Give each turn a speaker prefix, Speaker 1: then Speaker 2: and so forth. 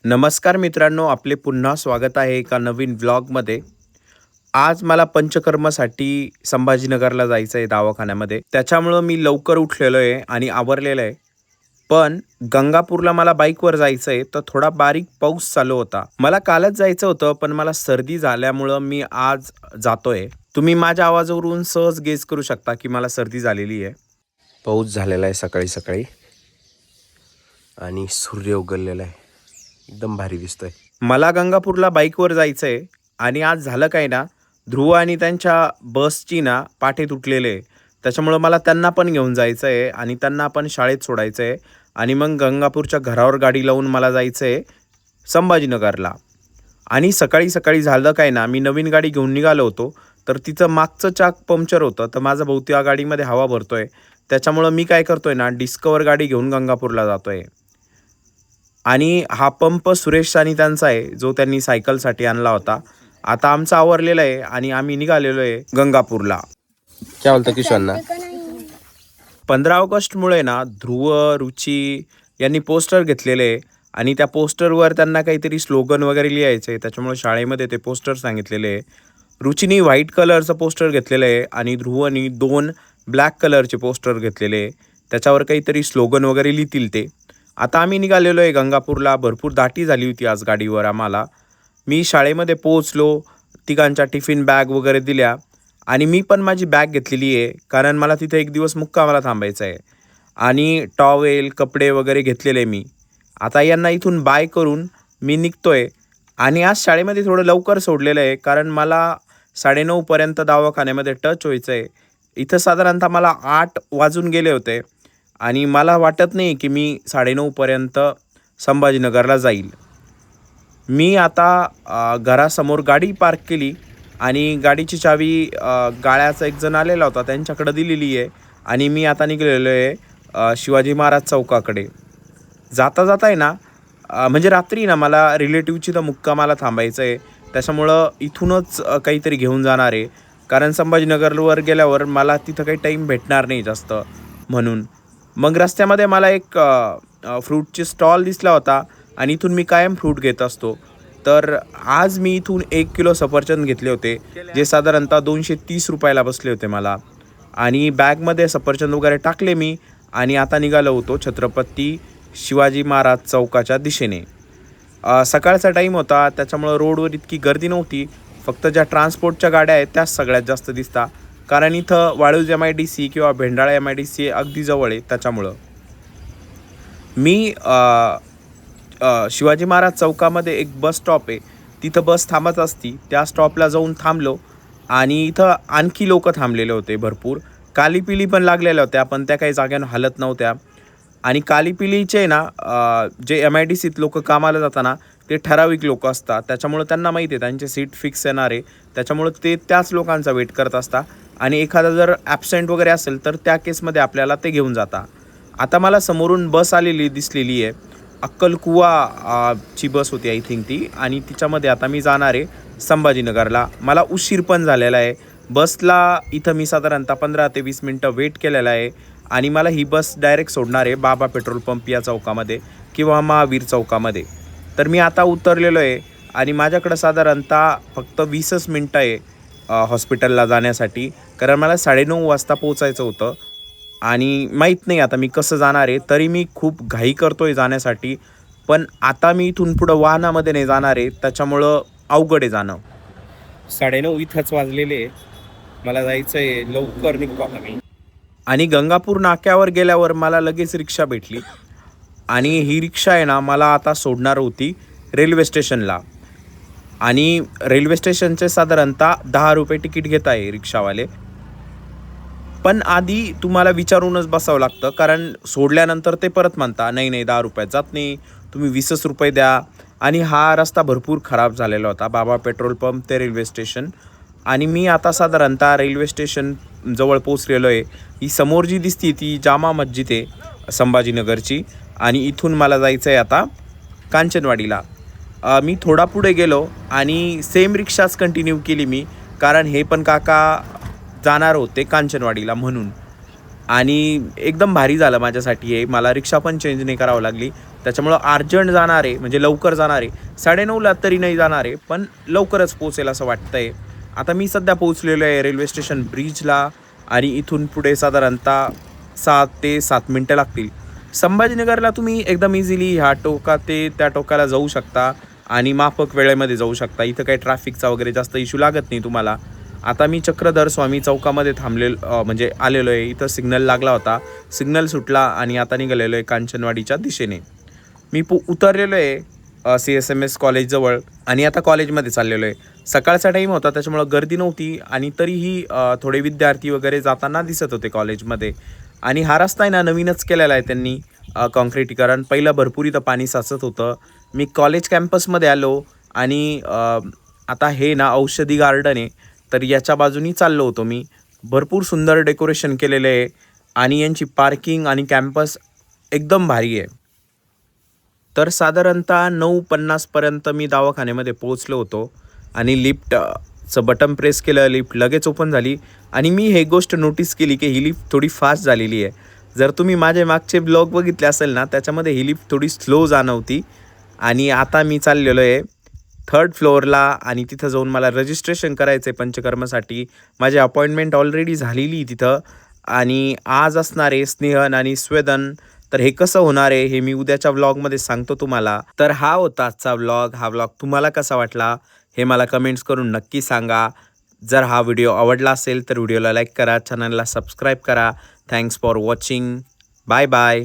Speaker 1: नमस्कार मित्रांनो, आपले पुन्हा स्वागत आहे एका नवीन व्लॉगमध्ये. आज मला पंचकर्मासाठी संभाजीनगरला जायचं आहे दवाखान्यामध्ये. त्याच्यामुळं मी लवकर उठलेलो आहे आणि आवरलेलं आहे. पण गंगापूरला मला बाईकवर जायचं आहे, तर थोडा बारीक पाऊस चालू होता. मला कालच जायचं होतं, पण मला सर्दी झाल्यामुळं मी आज जातोय. तुम्ही माझ्या आवाजावरून सहज गेस करू शकता की मला सर्दी झालेली आहे. पाऊस झालेला आहे सकाळी सकाळी आणि सूर्य उगवलेला आहे. एकदम भारी दिसतोय. मला गंगापूरला बाईकवर जायचं आहे आणि आज झालं काय ना, ध्रुव आणि त्यांच्या बसची ना पाटे तुटलेले आहे. त्याच्यामुळं मला त्यांना पण घेऊन जायचं आहे आणि त्यांना पण शाळेत सोडायचं आहे आणि मग गंगापूरच्या घरावर गाडी लावून मला जायचं आहे संभाजीनगरला. आणि सकाळी सकाळी झालं काय ना, मी नवीन गाडी घेऊन निघालो होतो, तर तिचं मागचं चाक पंक्चर होतं. तर माझा भाऊ त्या गाडीमध्ये हवा भरतोय. त्याच्यामुळं मी काय करतोय ना, डिस्कवर गाडी घेऊन गंगापूरला जातोय. आणि हा पंप सुरेश आणि त्यांचा आहे, जो त्यांनी सायकलसाठी आणला होता. आता आमचा आवरलेला आहे आणि आम्ही निघालेलो आहे गंगापूरला.
Speaker 2: क्या बोलता किशोरना?
Speaker 1: 15 ऑगस्टमुळे ना ध्रुव, रुची यांनी पोस्टर घेतलेले आहे आणि त्या पोस्टरवर त्यांना काहीतरी स्लोगन वगैरे लिहायचं आहे. त्याच्यामुळे शाळेमध्ये ते पोस्टर सांगितलेले आहे. रुचीनी व्हाईट कलरचं पोस्टर घेतलेलं आहे आणि ध्रुवनी 2 ब्लॅक कलरचे पोस्टर घेतलेले आहे. त्याच्यावर काहीतरी स्लोगन वगैरे लिहितील ते. आता आम्ही निघालेलो आहे गंगापूरला. भरपूर दाटी झाली होती आज गाडीवर आम्हाला. मी शाळेमध्ये पोहोचलो, तिघांच्या टिफिन बॅग वगैरे दिल्या आणि मी पण माझी बॅग घेतलेली आहे, कारण मला तिथे एक दिवस मुक्कामाला थांबायचं आहे. आणि टॉवेल, कपडे वगैरे घेतलेले मी. आता यांना इथून बाय करून मी निघतोय आणि आज शाळेमध्ये थोडं लवकर सोडलेलं आहे, कारण मला 9:30 पर्यंत दवाखान्यामध्ये टच व्हायचं आहे. इथं साधारणतः मला 8 वाजून गेले होते आणि मला वाटत नाही की मी 9:30 पर्यंत संभाजीनगरला जाईल. मी आता घरासमोर गाडी पार्क केली आणि गाडीची चावी गाळ्याचा एक जण आलेला होता त्यांच्याकडे दिलेली आहे आणि मी आता निघालेलो आहे शिवाजी महाराज चौकाकडे. जाता जाता आहे ना, म्हणजे रात्री ना मला रिलेटिव्हची तर मुक्कामाला थांबायचं आहे. त्याच्यामुळं इथूनच काहीतरी घेऊन जाणार आहे, कारण संभाजीनगरवर गेल्यावर मला तिथं काही टाईम भेटणार नाही जास्त म्हणून. मग रस्त्यामध्ये मला एक फ्रूटची स्टॉल दिसला होता आणि इथून मी कायम फ्रूट घेत असतो. तर आज मी इथून 1 किलो सफरचंद घेतले होते, जे साधारणतः 230 रुपयाला बसले होते मला. आणि बॅगमध्ये सफरचंद वगैरे टाकले मी आणि आता निघालो होतो छत्रपती शिवाजी महाराज चौकाच्या दिशेने. सकाळचा टाईम होता, त्याच्यामुळं रोडवर इतकी गर्दी नव्हती. फक्त ज्या ट्रान्सपोर्टच्या गाड्या आहेत त्याच सगळ्यात जास्त दिसता, कारण इथं वाळूज MIDC किंवा भेंडाळा MIDC अगदी जवळ आहे. त्याच्यामुळं मी शिवाजी महाराज चौकामध्ये एक बस स्टॉप आहे, तिथं बस थांबत असती. त्या स्टॉपला जाऊन थांबलो आणि इथं आणखी लोक थांबलेले होते भरपूर. कालीपिली पण लागलेल्या होत्या, पण त्या काही जाग्यानं हलत नव्हत्या. आणि कालीपिलीचे ना जे MIDCत लोक कामाला जाताना ते ठराविक लोक असतात, त्याच्यामुळं त्यांना माहिती आहे त्यांचे सीट फिक्स येणार आहे. त्याच्यामुळं ते त्याच लोकांचा वेट करत असतात आणि एखादा जर ॲबसेंट वगैरे असेल तर त्या केसमध्ये आपल्याला ते घेऊन जाता. आता मला समोरून बस आलेली दिसलेली आहे, अक्कलकुवा ची बस होती आय थिंक ती, आणि तिच्यामध्ये आता मी जाणार आहे संभाजीनगरला. मला उशीर पण झालेला आहे बसला. इथं मी साधारणतः 15 ते 20 मिनटं वेट केलेलं आहे आणि मला ही बस डायरेक्ट सोडणार आहे बाबा पेट्रोल पंप या चौकामध्ये किंवा महावीर चौकामध्ये. तर मी आता उतरलेलो आहे आणि माझ्याकडं साधारणतः फक्त 20च मिनटं आहे हॉस्पिटलला जाण्यासाठी, कारण मला 9:30 वाजता पोचायचं होतं आणि माहीत नाही आता मी कसं जाणार आहे. तरी मी खूप घाई करतो आहे जाण्यासाठी, पण आता मी इथून पुढं वाहनामध्ये नाही जाणार आहे, त्याच्यामुळं अवघड आहे जाणं. 9:30 इथंच वाजलेले आहे, मला जायचं आहे, लवकर निघतो आता मी. आणि गंगापूर नाक्यावर गेल्यावर मला लगेच रिक्षा भेटली आणि ही रिक्षा आहे ना मला आता सोडणार होती रेल्वे स्टेशनला. आणि रेल्वे स्टेशनचे साधारणतः 10 रुपये तिकीट घेत आहे रिक्षावाले. पण आधी तुम्हाला विचारूनच बसावं लागतं, कारण सोडल्यानंतर ते परत म्हणता नाही नाही 10 रुपयात जात नाही, तुम्ही 20 रुपये द्या. आणि हा रस्ता भरपूर खराब झालेला होता, बाबा पेट्रोल पंप ते रेल्वे स्टेशन. आणि मी आता साधारणतः रेल्वे स्टेशन जवळ पोचलेलो आहे. ही समोर जी दिसती ती जामा मस्जिद आहे संभाजीनगरची आणि इथून मला जायचं आहे आता कांचनवाडीला. मी थोडा पुढे गेलो आणि सेम रिक्षाच कंटिन्यू केली मी, कारण हे पण काका जाणार होते कांचनवाडीला म्हणून. आणि एकदम भारी झालं माझ्यासाठी हे, मला रिक्षा पण चेंज नाही करावं लागली. त्याच्यामुळं अर्जंट जाणार आहे, म्हणजे लवकर जाणार आहे. 9:30ला तरी नाही जाणार आहे, पण लवकरच पोहोचेल असं वाटतंय. आता मी सध्या पोहोचलेलो आहे रेल्वे स्टेशन ब्रिजला आणि इथून पुढे साधारणतः 6 ते 7 मिनटं लागतील. संभाजीनगरला तुम्ही एकदम इझिली ह्या टोका ते त्या टोकाला जाऊ शकता आणि माफक वेळेमध्ये जाऊ शकता. इथं काही ट्रॅफिकचा वगैरे जास्त इश्यू लागत नाही तुम्हाला. आता मी चक्रधर स्वामी चौकामध्ये म्हणजे आलेलो आहे. इथं सिग्नल लागला होता, सिग्नल सुटला आणि आता निघालेलो आहे कांचनवाडीच्या दिशेने. मी उतरलेलो आहे CSMS कॉलेजजवळ आणि आता कॉलेजमध्ये चाललेलो आहे. सकाळचा टाईम होता त्याच्यामुळं गर्दी नव्हती आणि तरीही थोडे विद्यार्थी वगैरे जाताना दिसत होते कॉलेजमध्ये. आणि हा रस्ता आहे ना नवीनच केलेला आहे त्यांनी काँक्रिटीकरण. पहिलं भरपूर इथं पाणी साचत होतं. मी कॉलेज कॅम्पसमध्ये आलो आणि आता हे ना औषधी गार्डन आहे, तर याच्या बाजूनी चाललो होतो मी. भरपूर सुंदर डेकोरेशन केलेलं आहे आणि यांची पार्किंग आणि कॅम्पस एकदम भारी आहे. तर साधारणतः 9:50पर्यंत मी दवाखान्यामध्ये पोहोचलो होतो आणि लिफ्टचं बटन प्रेस केलं, लिफ्ट लगेच ओपन झाली आणि मी हे गोष्ट नोटीस केली की ही लिफ्ट थोडी फास्ट झालेली आहे. जर तुम्ही माझे मागचे ब्लॉग बघितले असेल ना, त्याच्यामध्ये ही लिफ्ट थोडी स्लो जाणवती. आणि आता मी चाललेलो आहे 3rd फ्लोअरला आणि तिथं जाऊन मला रजिस्ट्रेशन करायचं आहे पंचकर्मासाठी. माझी अपॉइंटमेंट ऑलरेडी झालेली तिथं आणि आज असणार आहे स्नेहन आणि स्वेदन. तर हे कसं होणार आहे हे मी उद्याच्या व्लॉगमध्ये सांगतो तुम्हाला. तर हा होता आजचा व्लॉग. हा व्लॉग तुम्हाला कसा वाटला हे मला कमेंट्स करून नक्की सांगा. जर हा व्हिडिओ आवडला असेल तर व्हिडिओला लाईक करा, चॅनलला सबस्क्राईब करा. Thanks for watching. Bye bye.